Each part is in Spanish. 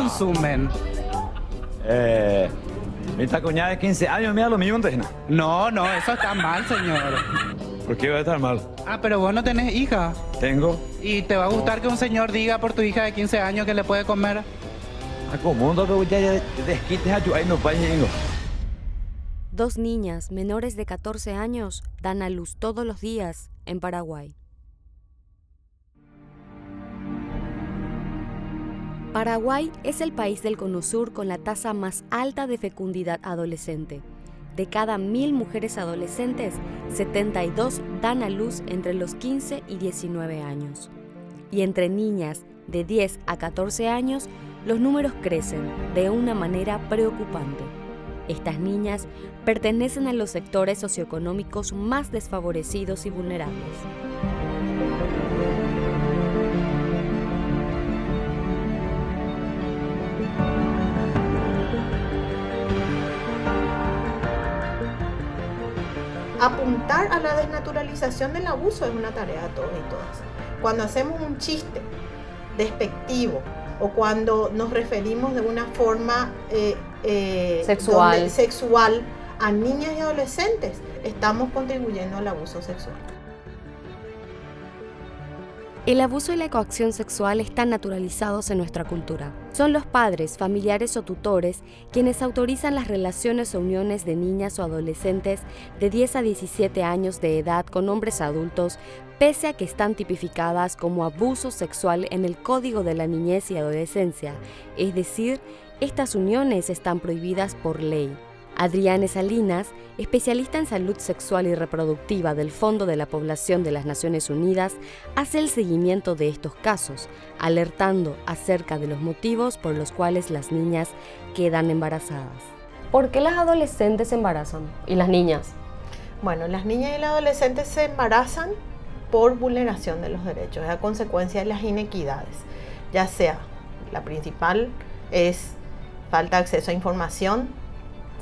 consumen? Esta cuñada de 15 años me da lo mismo, Tejena. No, eso está mal, señor. ¿Por qué va a estar mal? Ah, pero vos no tenés hija. Tengo. ¿Y te va a gustar que un señor diga por tu hija de 15 años que le puede comer? Acomodo que ya desquites a tu ahí no pañengo. 2 niñas menores de 14 años dan a luz todos los días en Paraguay. Paraguay es el país del Cono Sur con la tasa más alta de fecundidad adolescente. De cada 1.000 mujeres adolescentes, 72 dan a luz entre los 15 y 19 años. Y entre niñas de 10 a 14 años, los números crecen de una manera preocupante. Estas niñas pertenecen a los sectores socioeconómicos más desfavorecidos y vulnerables. Apuntar a la desnaturalización del abuso es una tarea de todos y todas. Cuando hacemos un chiste despectivo o cuando nos referimos de una forma sexual a niñas y adolescentes, estamos contribuyendo al abuso sexual. El abuso y la coacción sexual están naturalizados en nuestra cultura. Son los padres, familiares o tutores quienes autorizan las relaciones o uniones de niñas o adolescentes de 10 a 17 años de edad con hombres adultos, pese a que están tipificadas como abuso sexual en el Código de la Niñez y Adolescencia, es decir, estas uniones están prohibidas por ley. Adriana Salinas, especialista en salud sexual y reproductiva del Fondo de la Población de las Naciones Unidas, hace el seguimiento de estos casos, alertando acerca de los motivos por los cuales las niñas quedan embarazadas. ¿Por qué las adolescentes se embarazan y las niñas? Bueno, las niñas y las adolescentes se embarazan por vulneración de los derechos, a consecuencia de las inequidades, ya sea la principal es falta de acceso a información,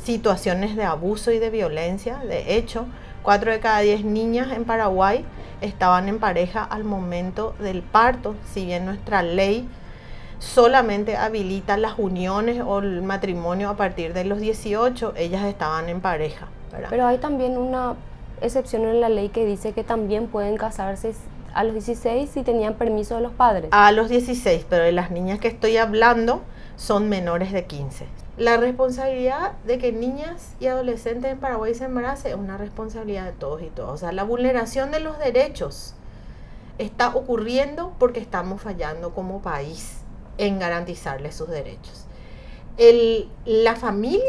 situaciones de abuso y de violencia. De hecho, 4 de cada 10 niñas en Paraguay estaban en pareja al momento del parto, si bien nuestra ley solamente habilita las uniones o el matrimonio a partir de los 18, ellas estaban en pareja, ¿verdad? Pero hay también una excepción en la ley que dice que también pueden casarse a los 16 si tenían permiso de los padres. A los 16, pero de las niñas que estoy hablando son menores de 15. La responsabilidad de que niñas y adolescentes en Paraguay se embaracen es una responsabilidad de todos y todas. O sea, la vulneración de los derechos está ocurriendo porque estamos fallando como país en garantizarles sus derechos. La familia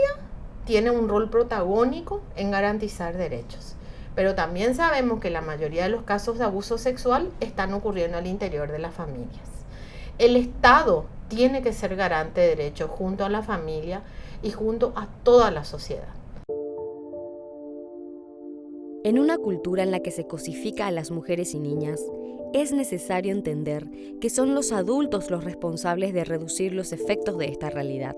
tiene un rol protagónico en garantizar derechos, pero también sabemos que la mayoría de los casos de abuso sexual están ocurriendo al interior de las familias. El Estado tiene que ser garante de derechos junto a la familia y junto a toda la sociedad. En una cultura en la que se cosifica a las mujeres y niñas, es necesario entender que son los adultos los responsables de reducir los efectos de esta realidad.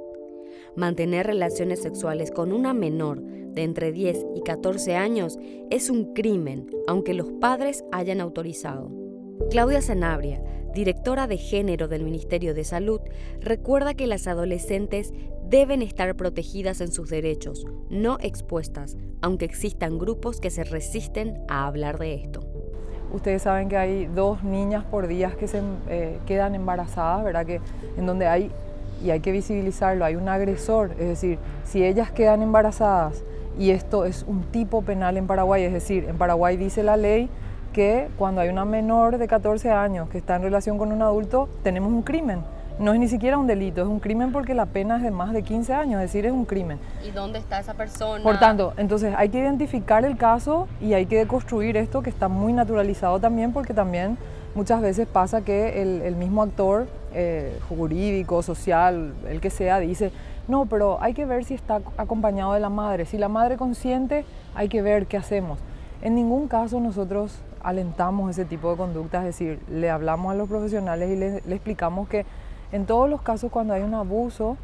Mantener relaciones sexuales con una menor de entre 10 y 14 años es un crimen, aunque los padres hayan autorizado. Claudia Sanabria, directora de Género del Ministerio de Salud, recuerda que las adolescentes deben estar protegidas en sus derechos, no expuestas, aunque existan grupos que se resisten a hablar de esto. Ustedes saben que hay 2 niñas por día que se quedan embarazadas, ¿verdad? En donde hay que visibilizarlo, hay un agresor, es decir, si ellas quedan embarazadas y esto es un tipo penal en Paraguay, es decir, en Paraguay dice la ley que cuando hay una menor de 14 años que está en relación con un adulto, tenemos un crimen. No es ni siquiera un delito, es un crimen porque la pena es de más de 15 años, es decir, es un crimen. ¿Y dónde está esa persona? Por tanto, entonces hay que identificar el caso y hay que deconstruir esto que está muy naturalizado también, porque también muchas veces pasa que el mismo actor jurídico, social, el que sea, dice, no, pero hay que ver si está acompañado de la madre. Si la madre consiente, hay que ver qué hacemos. En ningún caso nosotros alentamos ese tipo de conductas, es decir, le hablamos a los profesionales y le explicamos que en todos los casos cuando hay un abuso,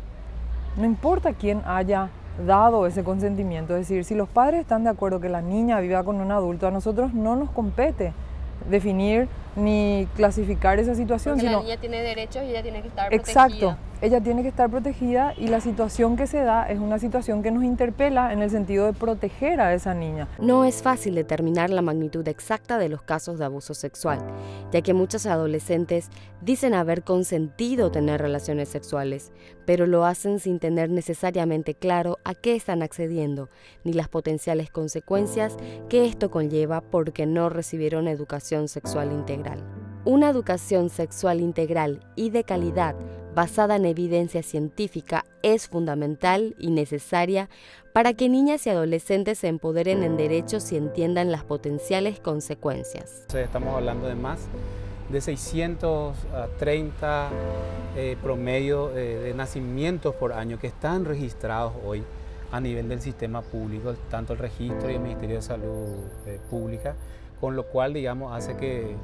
no importa quién haya dado ese consentimiento, es decir, si los padres están de acuerdo que la niña viva con un adulto, a nosotros no nos compete definir ni clasificar esa situación. Porque sino, la niña tiene derechos y ella tiene que estar exacto, protegida. ella tiene que estar protegida y la situación que se da es una situación que nos interpela en el sentido de proteger a esa niña. No es fácil determinar la magnitud exacta de los casos de abuso sexual, ya que muchos adolescentes dicen haber consentido tener relaciones sexuales, pero lo hacen sin tener necesariamente claro a qué están accediendo, ni las potenciales consecuencias que esto conlleva porque no recibieron educación sexual integral. Una educación sexual integral y de calidad basada en evidencia científica es fundamental y necesaria para que niñas y adolescentes se empoderen en derechos y entiendan las potenciales consecuencias. Estamos hablando de más de 630 promedio de nacimientos por año que están registrados hoy a nivel del sistema público, tanto el registro y el Ministerio de Salud Pública, con lo cual, digamos, hace que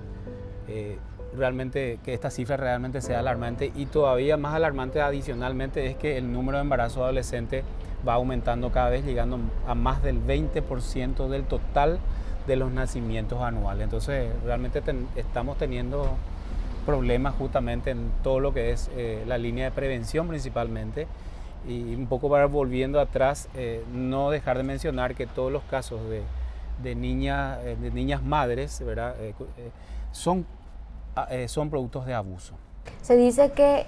realmente que esta cifra realmente sea alarmante, y todavía más alarmante adicionalmente es que el número de embarazos adolescentes va aumentando cada vez, llegando a más del 20% del total de los nacimientos anuales. Entonces realmente estamos teniendo problemas justamente en todo lo que es la línea de prevención principalmente, y un poco para volviendo atrás, no dejar de mencionar que todos los casos de niñas madres, ¿verdad? Son productos de abuso. Se dice que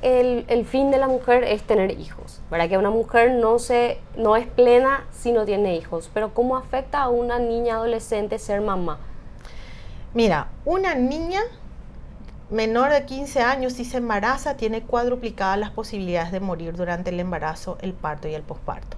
el fin de la mujer es tener hijos, ¿verdad? Que una mujer no es plena si no tiene hijos, pero ¿cómo afecta a una niña adolescente ser mamá? Mira, una niña menor de 15 años, si se embaraza, tiene cuadruplicadas las posibilidades de morir durante el embarazo, el parto y el posparto.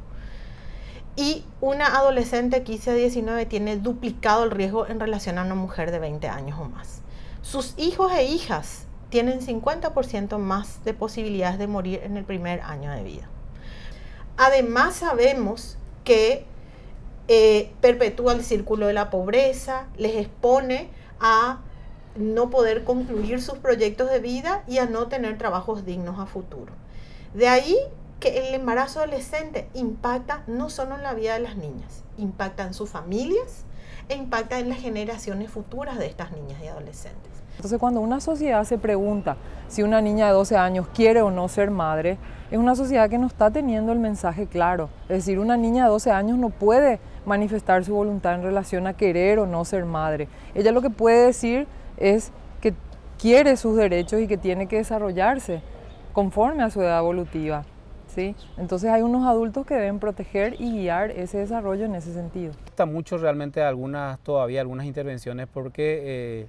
Y una adolescente de 15 a 19 tiene duplicado el riesgo en relación a una mujer de 20 años o más. Sus hijos e hijas tienen 50% más de posibilidades de morir en el primer año de vida. Además, sabemos que perpetúa el círculo de la pobreza, les expone a no poder concluir sus proyectos de vida y a no tener trabajos dignos a futuro. De ahí que el embarazo adolescente impacta no solo en la vida de las niñas, impacta en sus familias e impacta en las generaciones futuras de estas niñas y adolescentes. Entonces, cuando una sociedad se pregunta si una niña de 12 años quiere o no ser madre, es una sociedad que no está teniendo el mensaje claro. Es decir, una niña de 12 años no puede manifestar su voluntad en relación a querer o no ser madre. Ella lo que puede decir es que quiere sus derechos y que tiene que desarrollarse conforme a su edad evolutiva, ¿sí? Entonces hay unos adultos que deben proteger y guiar ese desarrollo en ese sentido. Está mucho realmente todavía algunas intervenciones porque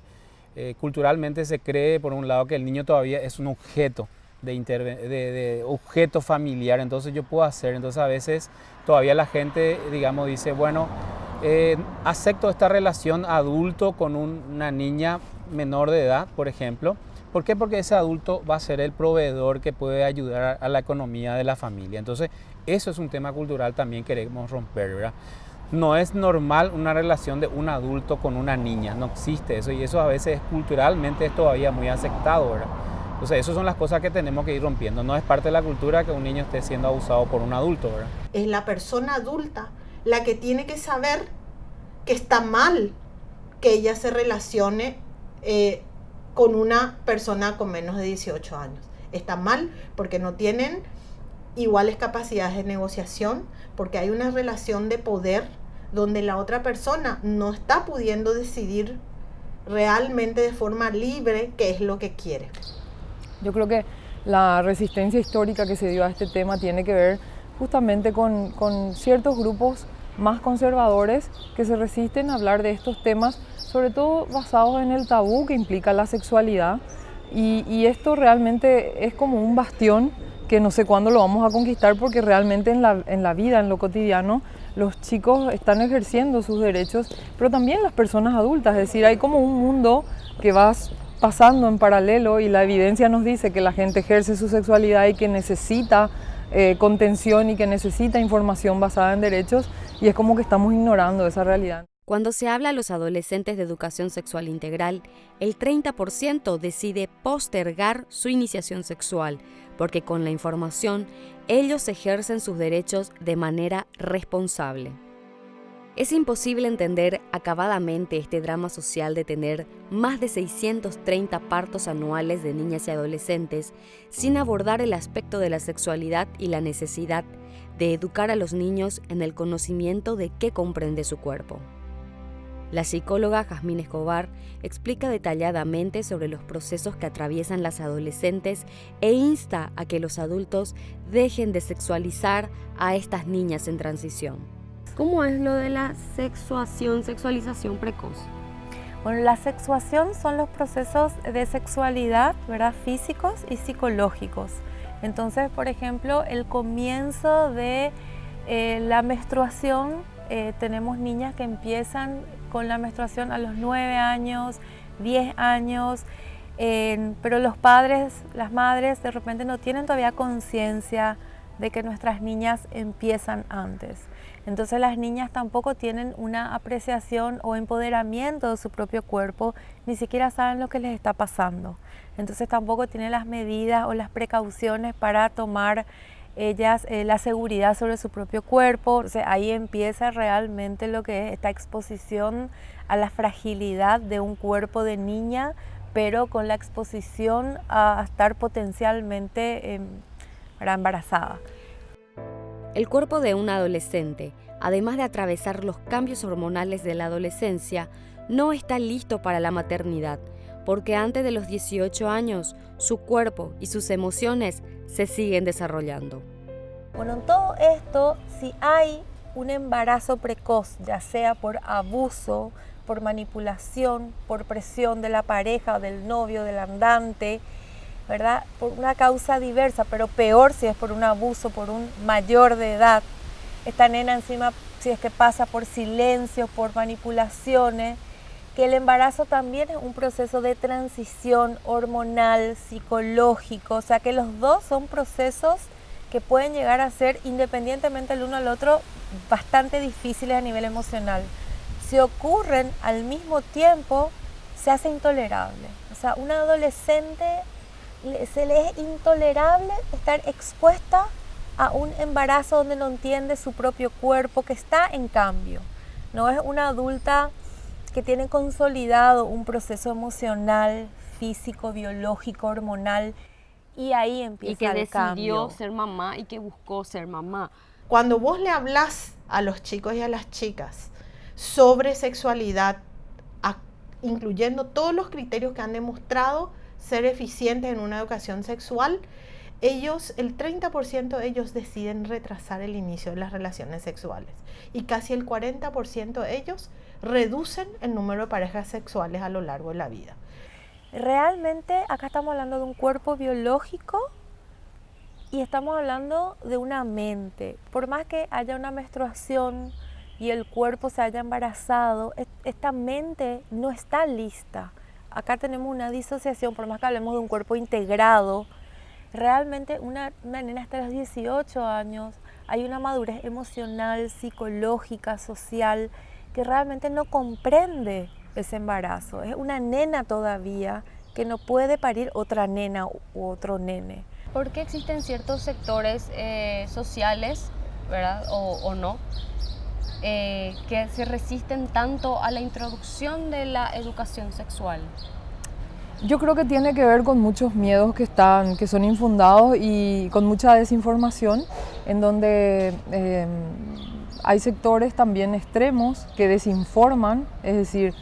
culturalmente se cree por un lado que el niño todavía es un objeto de objeto familiar, entonces yo puedo hacer, entonces a veces todavía la gente, digamos, dice, bueno, acepto esta relación adulto con una niña menor de edad, por ejemplo. ¿Por qué? Porque ese adulto va a ser el proveedor que puede ayudar a la economía de la familia. Entonces, eso es un tema cultural también que queremos romper, ¿verdad? No es normal una relación de un adulto con una niña, no existe eso, y eso a veces culturalmente es todavía muy aceptado, ¿verdad? Entonces, esas son las cosas que tenemos que ir rompiendo. No es parte de la cultura que un niño esté siendo abusado por un adulto, ¿verdad? Es la persona adulta la que tiene que saber que está mal que ella se relacione con una persona con menos de 18 años. Está mal porque no tienen iguales capacidades de negociación, porque hay una relación de poder donde la otra persona no está pudiendo decidir realmente de forma libre qué es lo que quiere. Yo creo que la resistencia histórica que se dio a este tema tiene que ver justamente con ciertos grupos más conservadores que se resisten a hablar de estos temas, sobre todo basados en el tabú que implica la sexualidad, y esto realmente es como un bastión que no sé cuándo lo vamos a conquistar, porque realmente en la vida, en lo cotidiano, los chicos están ejerciendo sus derechos, pero también las personas adultas, es decir, hay como un mundo que va pasando en paralelo y la evidencia nos dice que la gente ejerce su sexualidad y que necesita contención y que necesita información basada en derechos, y es como que estamos ignorando esa realidad. Cuando se habla a los adolescentes de educación sexual integral, el 30% decide postergar su iniciación sexual, porque con la información ellos ejercen sus derechos de manera responsable. Es imposible entender acabadamente este drama social de tener más de 630 partos anuales de niñas y adolescentes sin abordar el aspecto de la sexualidad y la necesidad de educar a los niños en el conocimiento de qué comprende su cuerpo. La psicóloga Jazmín Escobar explica detalladamente sobre los procesos que atraviesan las adolescentes e insta a que los adultos dejen de sexualizar a estas niñas en transición. ¿Cómo es lo de la sexualización precoz? Bueno, la sexuación son los procesos de sexualidad, ¿verdad? Físicos y psicológicos. Entonces, por ejemplo, el comienzo de la menstruación, tenemos niñas que empiezan con la menstruación a los 9 años, 10 años, pero los padres, las madres, de repente no tienen todavía conciencia de que nuestras niñas empiezan antes. Entonces las niñas tampoco tienen una apreciación o empoderamiento de su propio cuerpo, ni siquiera saben lo que les está pasando. Entonces tampoco tienen las medidas o las precauciones para tomar ellas la seguridad sobre su propio cuerpo. Entonces ahí empieza realmente lo que es esta exposición a la fragilidad de un cuerpo de niña, pero con la exposición a estar potencialmente embarazada. El cuerpo de un adolescente, además de atravesar los cambios hormonales de la adolescencia, no está listo para la maternidad, porque antes de los 18 años, su cuerpo y sus emociones se siguen desarrollando. Bueno, en todo esto, si hay un embarazo precoz, ya sea por abuso, por manipulación, por presión de la pareja, del novio, del andante, ¿verdad? Por una causa diversa, pero peor si es por un abuso, por un mayor de edad. Esta nena encima, si es que pasa por silencio, por manipulaciones, que el embarazo también es un proceso de transición hormonal, psicológico, o sea que los dos son procesos que pueden llegar a ser, independientemente el uno al otro, bastante difíciles a nivel emocional. Si ocurren al mismo tiempo, se hace intolerable. O sea, una adolescente se le es intolerable estar expuesta a un embarazo donde no entiende su propio cuerpo, que está en cambio. No es una adulta que tiene consolidado un proceso emocional, físico, biológico, hormonal, y ahí empieza el cambio. Y que decidió ser mamá y que buscó ser mamá. Cuando vos le hablas a los chicos y a las chicas sobre sexualidad, incluyendo todos los criterios que han demostrado ser eficientes en una educación sexual, el 30% de ellos deciden retrasar el inicio de las relaciones sexuales y casi el 40% de ellos reducen el número de parejas sexuales a lo largo de la vida. Realmente acá estamos hablando de un cuerpo biológico y estamos hablando de una mente. Por más que haya una menstruación y el cuerpo se haya embarazado, esta mente no está lista. Acá tenemos una disociación, por más que hablemos de un cuerpo integrado. Realmente una nena hasta los 18 años, hay una madurez emocional, psicológica, social, que realmente no comprende ese embarazo. Es una nena todavía que no puede parir otra nena u otro nene. ¿Por qué existen ciertos sectores sociales, ¿verdad? O no, que se resisten tanto a la introducción de la educación sexual? Yo creo que tiene que ver con muchos miedos que son infundados y con mucha desinformación, en donde hay sectores también extremos que desinforman, es decir,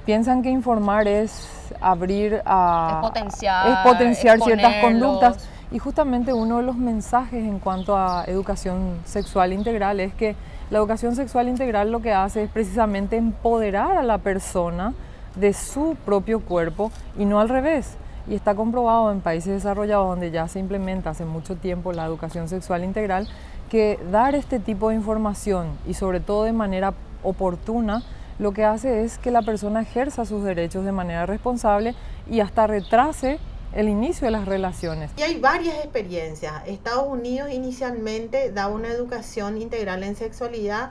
piensan que informar es abrir a... Es potenciar ciertas conductas. Y justamente uno de los mensajes en cuanto a educación sexual integral es que la educación sexual integral lo que hace es precisamente empoderar a la persona de su propio cuerpo y no al revés. Y está comprobado en países desarrollados donde ya se implementa hace mucho tiempo la educación sexual integral que dar este tipo de información y sobre todo de manera oportuna lo que hace es que la persona ejerza sus derechos de manera responsable y hasta retrase el inicio de las relaciones. Y hay varias experiencias. Estados Unidos inicialmente da una educación integral en sexualidad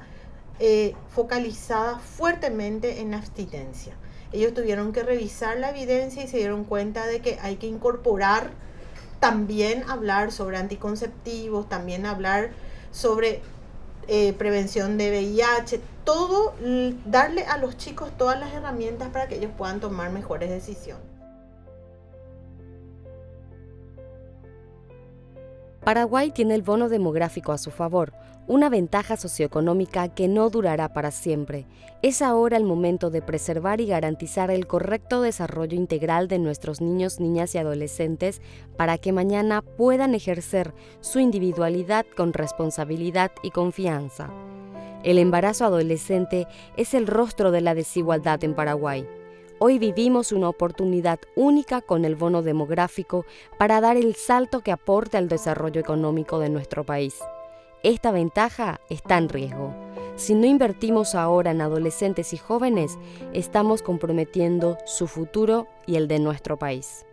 focalizada fuertemente en abstinencia. Ellos tuvieron que revisar la evidencia y se dieron cuenta de que hay que incorporar, también hablar sobre anticonceptivos, también hablar sobre prevención de VIH, todo, darle a los chicos todas las herramientas para que ellos puedan tomar mejores decisiones. Paraguay tiene el bono demográfico a su favor, una ventaja socioeconómica que no durará para siempre. Es ahora el momento de preservar y garantizar el correcto desarrollo integral de nuestros niños, niñas y adolescentes para que mañana puedan ejercer su individualidad con responsabilidad y confianza. El embarazo adolescente es el rostro de la desigualdad en Paraguay. Hoy vivimos una oportunidad única con el bono demográfico para dar el salto que aporte al desarrollo económico de nuestro país. Esta ventaja está en riesgo. Si no invertimos ahora en adolescentes y jóvenes, estamos comprometiendo su futuro y el de nuestro país.